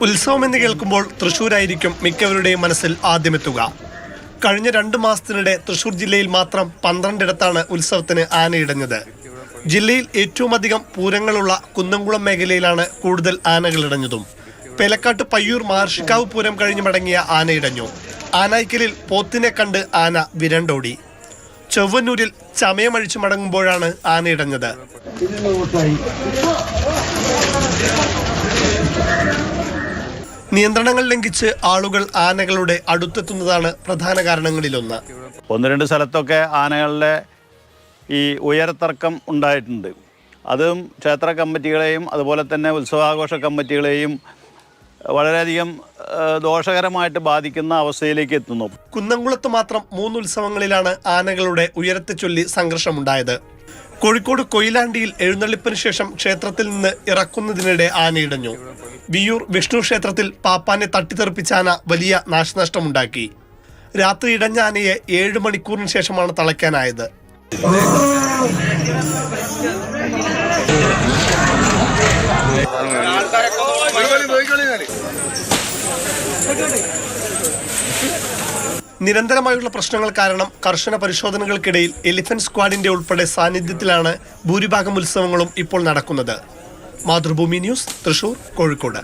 ഉത്സവം എന്ന് കേൾക്കുമ്പോൾ തൃശ്ശൂരായിരിക്കും മിക്കവരുടെയും മനസ്സിൽ ആദ്യമെത്തുക. കഴിഞ്ഞ 2 മാസത്തിനിടെ തൃശ്ശൂർ ജില്ലയിൽ മാത്രം 12 ഇടത്താണ് ഉത്സവത്തിന് ആനയിടഞ്ഞത്. ജില്ലയിൽ ഏറ്റവും അധികം പൂരങ്ങളുള്ള കുന്നംകുളം മേഖലയിലാണ് കൂടുതൽ ആനകളിടഞ്ഞതും. പേലക്കാട്ട് പയ്യൂർ മഹർഷിക്കാവ് പൂരം കഴിഞ്ഞ് മടങ്ങിയ ആനയിടഞ്ഞു. ആനായ്ക്കലിൽ പോത്തിനെ കണ്ട് ആന വിരണ്ടോടി. ചൊവ്വന്നൂരിൽ ചമയമഴിച്ചു മടങ്ങുമ്പോഴാണ് ആനയിടഞ്ഞത്. നിയന്ത്രണങ്ങൾ ലംഘിച്ച് ആളുകൾ ആനകളുടെ അടുത്തെത്തുന്നതാണ് പ്രധാന കാരണങ്ങളിലൊന്ന്. 1-2 സ്ഥലത്തൊക്കെ ആനകളുടെ ഈ ഉയരത്തർക്കം ഉണ്ടായിട്ടുണ്ട്. അതും ക്ഷേത്ര കമ്മിറ്റികളെയും അതുപോലെ തന്നെ ഉത്സവാഘോഷ കമ്മിറ്റികളെയും വളരെയധികം ദോഷകരമായിട്ട് ബാധിക്കുന്ന അവസ്ഥയിലേക്ക് എത്തുന്നു. കുന്നംകുളത്ത് മാത്രം 3 ഉത്സവങ്ങളിലാണ് ആനകളുടെ ഉയരത്തെ ചൊല്ലി സംഘർഷമുണ്ടായത്. കോഴിക്കോട് കൊയിലാണ്ടിയിൽ എഴുന്നള്ളിപ്പിന് ശേഷം ക്ഷേത്രത്തിൽ നിന്ന് ഇറക്കുന്നതിനിടെ ആനയിടഞ്ഞു. വിയൂർ വിഷ്ണു ക്ഷേത്രത്തിൽ പാപ്പാനെ തട്ടിത്തെറിപ്പിച്ച ആന വലിയ നാശനഷ്ടമുണ്ടാക്കി. രാത്രി ഇടഞ്ഞ ആനയെ 7 മണിക്കൂറിന് ശേഷമാണ് തളയ്ക്കാനായത്. നിരന്തരമായുള്ള പ്രശ്നങ്ങൾ കാരണം കർശന പരിശോധനകൾക്കിടയിൽ എലിഫന്റ് സ്ക്വാഡിന്റെ ഉൾപ്പെടെ സാന്നിധ്യത്തിലാണ് ഭൂരിഭാഗം ഉത്സവങ്ങളും ഇപ്പോൾ നടക്കുന്നത്. മാതൃഭൂമി ന്യൂസ്, തൃശൂർ, കോഴിക്കോട്.